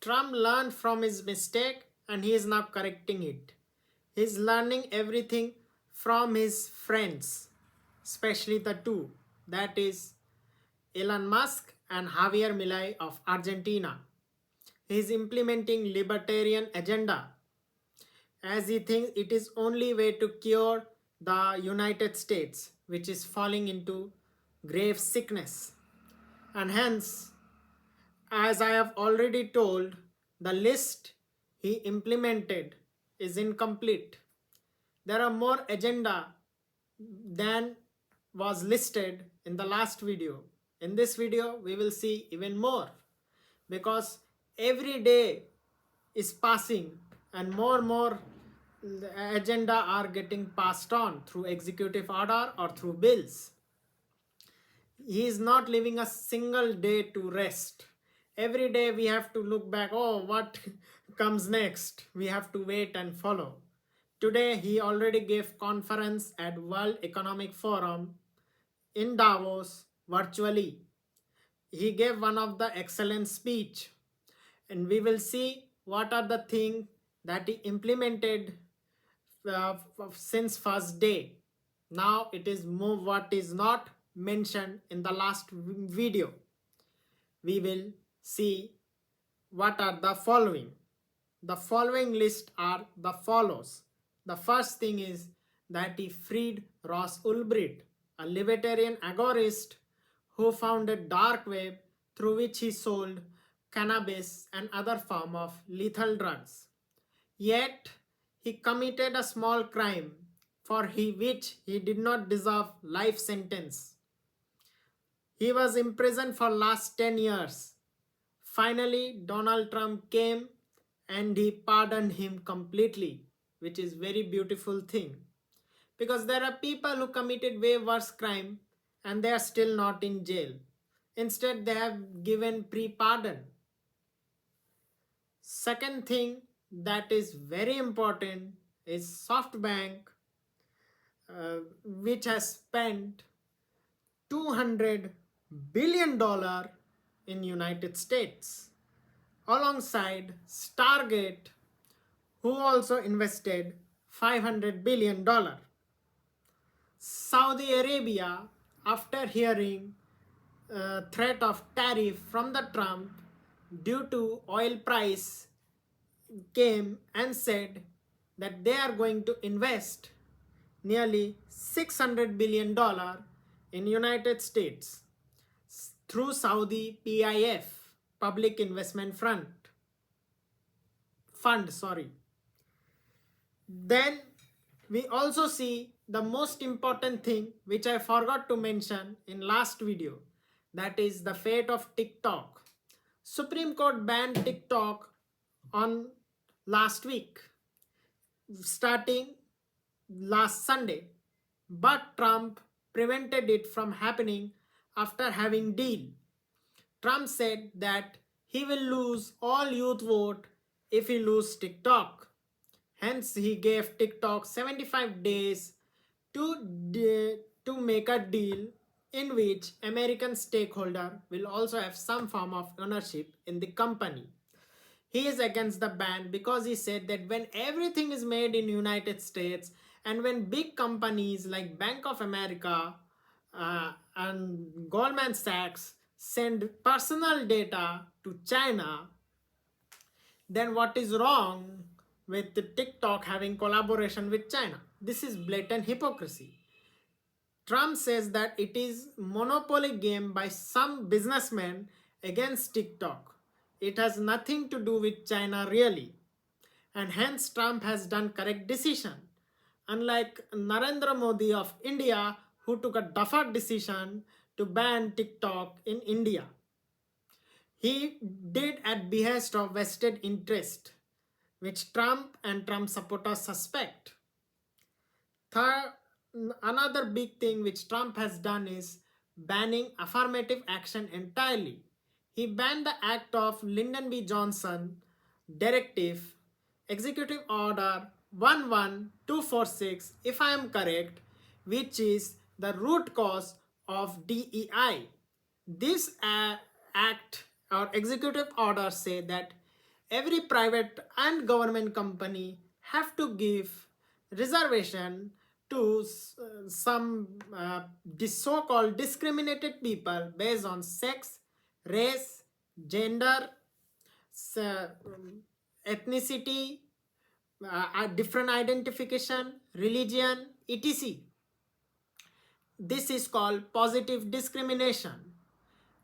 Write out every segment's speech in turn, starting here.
Trump learned from his mistake and he is now correcting it. He is learning everything from his friends, especially the two, that is Elon Musk and Javier Milei of Argentina. He is implementing libertarian agenda as he thinks it is only way to cure the United States, which is falling into grave sickness. And hence, as I have already told, the list he implemented is incomplete. There are more agenda than was listed in the last video. In this video, we will see even more because every day is passing and more agenda are getting passed on through executive order or through bills. He is not leaving a single day to rest. Every day we have to look back, oh, what comes next? We have to wait and follow. Today he already gave conference at World Economic Forum in Davos virtually. He gave one of the excellent speech and we will see what are the things that he implemented since first day. Now it is more what is not mentioned in the last video. We will see what are the following. The following list are the follows. The first thing is that he freed Ross Ulbricht, a libertarian agorist who founded dark web through which he sold cannabis and other form of lethal drugs. Yet he committed a small crime for which he did not deserve life sentence. He was imprisoned for last 10 years. Finally, Donald Trump came and he pardoned him completely, which is very beautiful thing. Because there are people who committed way worse crime and they are still not in jail. Instead, they have given pre-pardon. Second thing that is very important is SoftBank, which has spent $200 billion in United States, alongside Stargate, who also invested $500 billion. Saudi Arabia, after hearing threat of tariff from the Trump due to oil price, came and said that they are going to invest nearly $600 billion in United States through Saudi PIF, Public Investment Fund. Then we also see the most important thing which I forgot to mention in last video, that is the fate of TikTok. Supreme Court banned TikTok on last week, starting last Sunday, but Trump prevented it from happening after having deal. Trump said that he will lose all youth vote if he loses TikTok. Hence, he gave TikTok 75 days to make a deal in which American stakeholder will also have some form of ownership in the company. He is against the ban because he said that when everything is made in United States and when big companies like Bank of America and Goldman Sachs send personal data to China, then what is wrong with the TikTok having collaboration with China? This is blatant hypocrisy. Trump says that it is monopoly game by some businessmen against TikTok. It has nothing to do with China really. And hence Trump has done correct decision. Unlike Narendra Modi of India, who took a deferred decision to ban TikTok in India. He did at behest of vested interest, which Trump and Trump supporters suspect. Third, another big thing which Trump has done is banning affirmative action entirely. He banned the act of Lyndon B. Johnson Directive Executive Order 11246, if I am correct, which is the root cause of DEI. This act or executive order say that every private and government company have to give reservation to some so-called discriminated people based on sex, race, gender, ethnicity, different identification, religion, etc. This is called positive discrimination.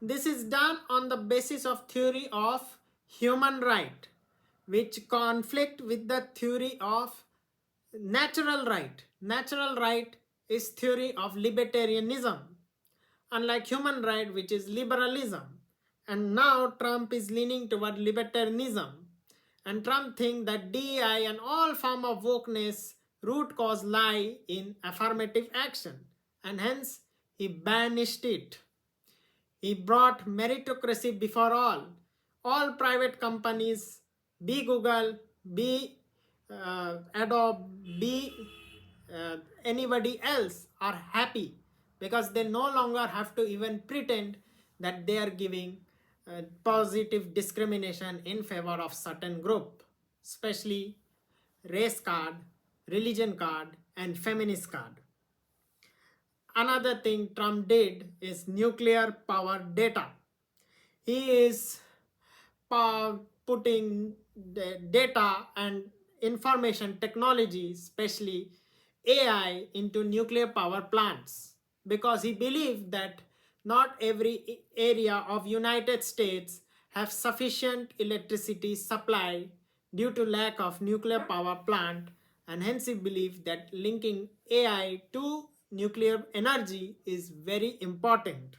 This is done on the basis of theory of human right, which conflict with the theory of natural right. Natural right is theory of libertarianism, unlike human right, which is liberalism. And now Trump is leaning toward libertarianism. And Trump thinks that DEI and all form of wokeness root cause lie in affirmative action, and hence he banished it. He brought meritocracy before all. All private companies, be Google, be Adobe, be anybody else, are happy because they no longer have to even pretend that they are giving positive discrimination in favor of certain group, especially race card, religion card, and feminist card. Another thing Trump did is nuclear power data. He is putting the data and information technology, especially AI, into nuclear power plants because he believed that not every area of United States have sufficient electricity supply due to lack of nuclear power plant, and hence he believed that linking AI to nuclear energy is very important.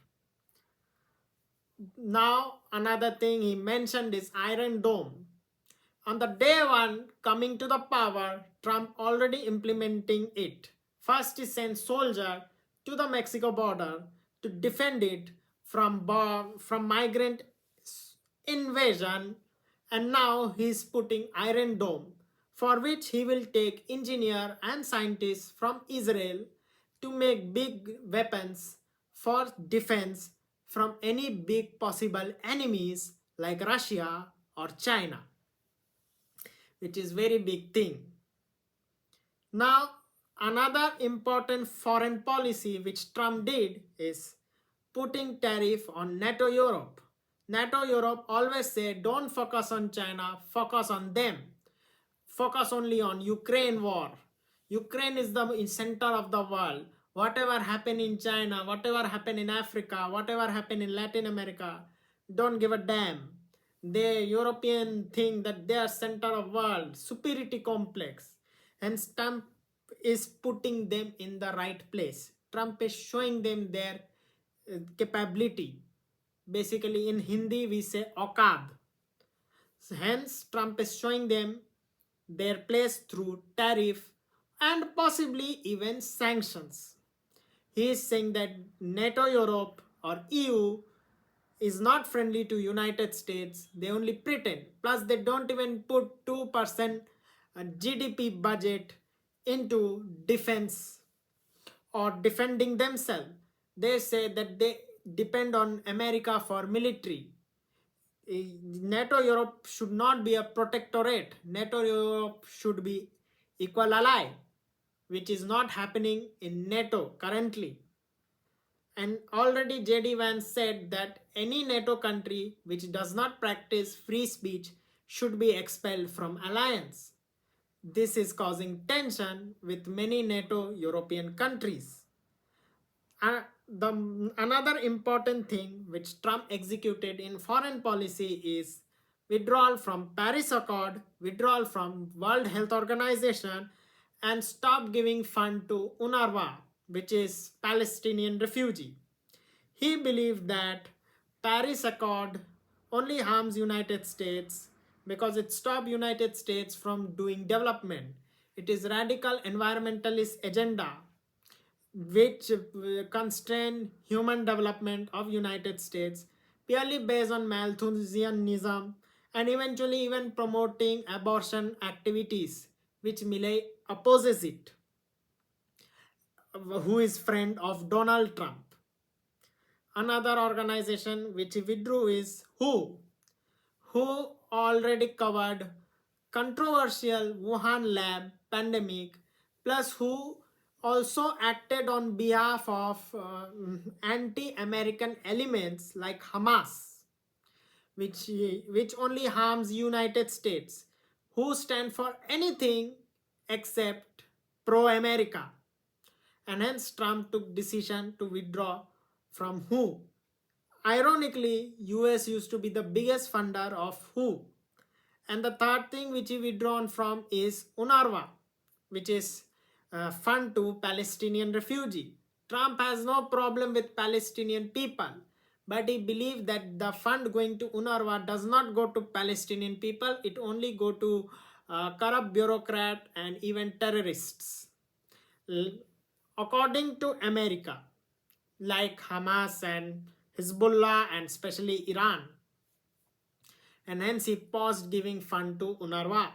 Now another thing he mentioned is Iron Dome. On the day one coming to the power, Trump already implementing it. First he sent soldier to the Mexico border to defend it from migrant invasion, and now he is putting Iron Dome, for which he will take engineer and scientists from Israel to make big weapons for defense from any big possible enemies like Russia or China, which is very big thing. Now another important foreign policy which Trump did is putting tariff on NATO Europe. NATO Europe always say don't focus on China, focus on them. Focus only on Ukraine war. Ukraine is the center of the world. Whatever happened in China, whatever happened in Africa, whatever happened in Latin America, don't give a damn. The European think that they are center of world, superiority complex. And Trump is putting them in the right place. Trump is showing them their capability. Basically in Hindi we say Okad. So hence Trump is showing them their place through tariff and possibly even sanctions. He is saying that NATO Europe or EU is not friendly to United States. They only pretend. Plus they don't even put 2% GDP budget into defense or defending themselves. They say that they depend on America for military. NATO Europe should not be a protectorate. NATO Europe should be equal ally, which is not happening in NATO currently. And already JD Vance said that any NATO country which does not practice free speech should be expelled from alliance. This is causing tension with many NATO European countries. Another important thing which Trump executed in foreign policy is withdrawal from Paris Accord, withdrawal from World Health Organization, and stop giving fund to UNRWA, which is Palestinian refugee. He believed that Paris Accord only harms United States because it stopped United States from doing development. It is radical environmentalist agenda which constrain human development of United States purely based on Malthusianism and eventually even promoting abortion activities, which Milley opposes it, who is friend of Donald Trump. Another organization which withdrew is WHO, already covered controversial Wuhan lab pandemic, plus who also acted on behalf of anti-American elements like Hamas, which only harms United States, who stand for anything except pro-America. And hence Trump took decision to withdraw from WHO. Ironically, US used to be the biggest funder of WHO. And the third thing which he withdrawn from is UNRWA, which is fund to Palestinian refugee. Trump has no problem with Palestinian people, but he believed that the fund going to UNRWA does not go to Palestinian people, it only go to corrupt bureaucrat and even terrorists. According to America, like Hamas and Hezbollah and especially Iran, and hence he paused giving fund to UNRWA.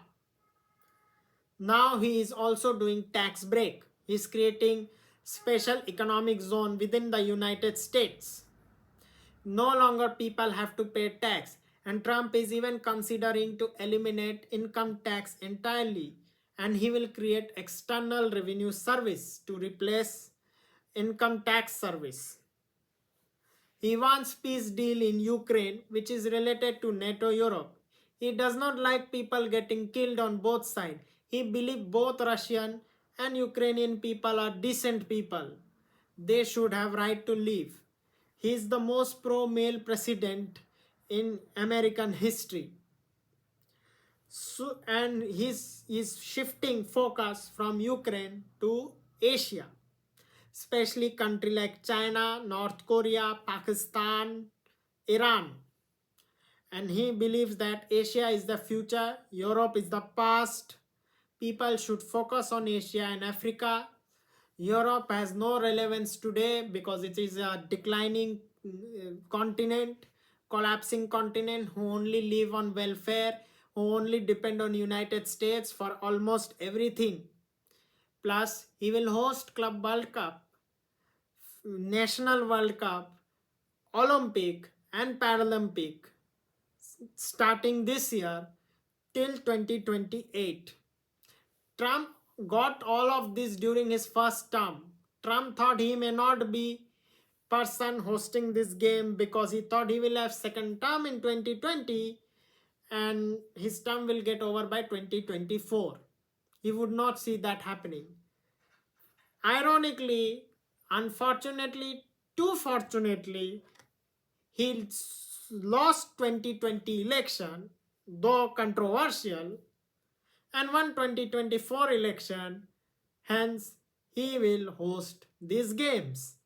Now he is also doing tax break. He is creating special economic zone within the United States. No longer people have to pay tax, and Trump is even considering to eliminate income tax entirely, and he will create external revenue service to replace income tax service. He wants peace deal in Ukraine, which is related to NATO Europe. He does not like people getting killed on both sides. He believes both Russian and Ukrainian people are decent people. They should have right to live. He is the most pro-male president in American history. So, and he's shifting focus from Ukraine to Asia, especially country like China, North Korea, Pakistan, Iran. And he believes that Asia is the future, Europe is the past. People should focus on Asia and Africa. Europe has no relevance today because it is a declining continent, collapsing continent who only live on welfare, who only depend on United States for almost everything. Plus, he will host Club World Cup, National World Cup, Olympic and Paralympic starting this year till 2028. Trump got all of this during his first term. Trump thought he may not be person hosting this game because he thought he will have second term in 2020 and his term will get over by 2024. He would not see that happening. Ironically, unfortunately, too fortunately, he lost 2020 election, though controversial, and won 2024 election. Hence, he will host these games.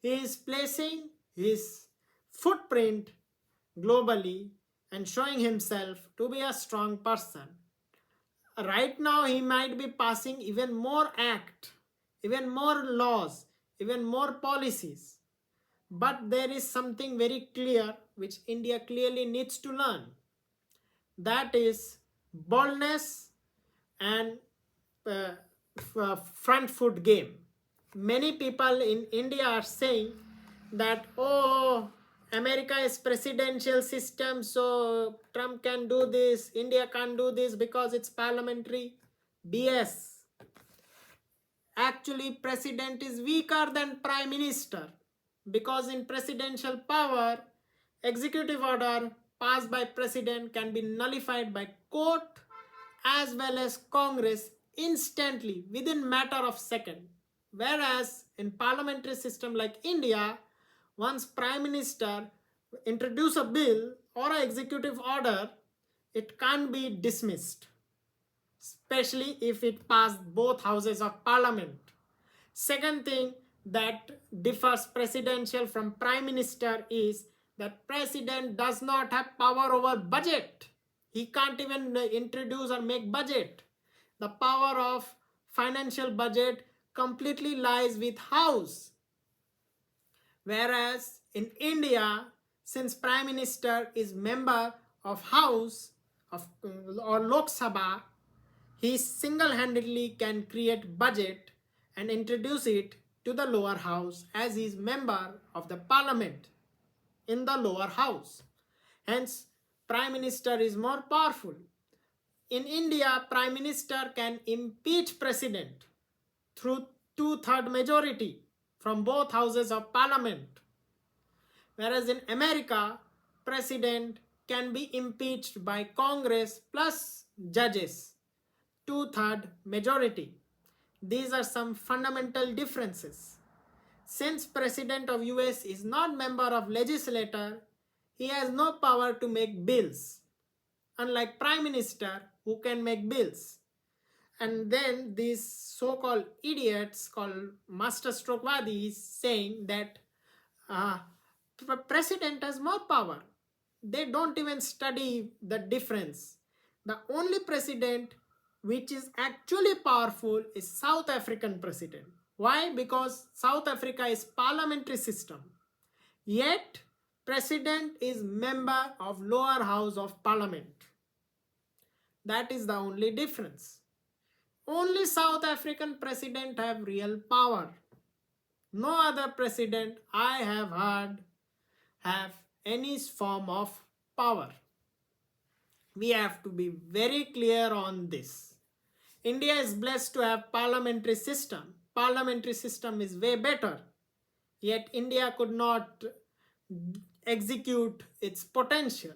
He is placing his footprint globally and showing himself to be a strong person. Right now, he might be passing even more act, even more laws, even more policies. But there is something very clear which India clearly needs to learn. That is boldness and front foot game. Many people in India are saying that, oh, America is presidential system, so Trump can do this, India can't do this because it's parliamentary. BS. Actually, president is weaker than prime minister because in presidential power, executive order passed by president can be nullified by court as well as Congress instantly within matter of second. Whereas in parliamentary system like India, once prime minister introduce a bill or an executive order, it can't be dismissed, especially if it passed both houses of parliament. Second thing that differs presidential from prime minister is that president does not have power over budget. He can't even introduce or make budget. The power of financial budget completely lies with house. Whereas in India, since prime minister is member of house of or Lok Sabha, he single-handedly can create budget and introduce it to the lower house as he is member of the parliament in the lower house. Hence, Prime Minister is more powerful. In India, Prime Minister can impeach President through two-third majority from both houses of parliament. Whereas in America, President can be impeached by Congress plus judges, two-third majority. These are some fundamental differences. Since President of US is not member of legislature, he has no power to make bills, unlike Prime Minister who can make bills. And then these so-called idiots called master stroke vadis saying that president has more power. They don't even study the difference. The only president which is actually powerful is South African president. Why? Because South Africa is parliamentary system. Yet president is member of lower house of parliament. That is the only difference. Only South African president have real power. No other president I have heard have any form of power. We have to be very clear on this. India is blessed to have parliamentary system. Parliamentary system is way better. Yet India could not execute its potential.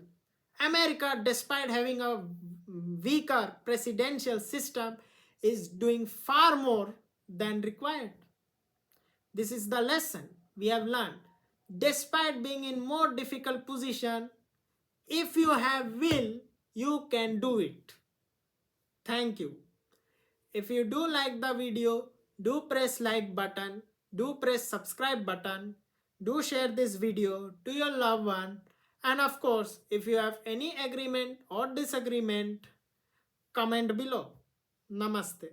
America, despite having a weaker presidential system, is doing far more than required. This is the lesson we have learned. Despite being in more difficult position, if you have will, you can do it. Thank you. If you do like the video, do press like button, do press subscribe button, do share this video to your loved one, and of course, if you have any agreement or disagreement, comment below. Namaste.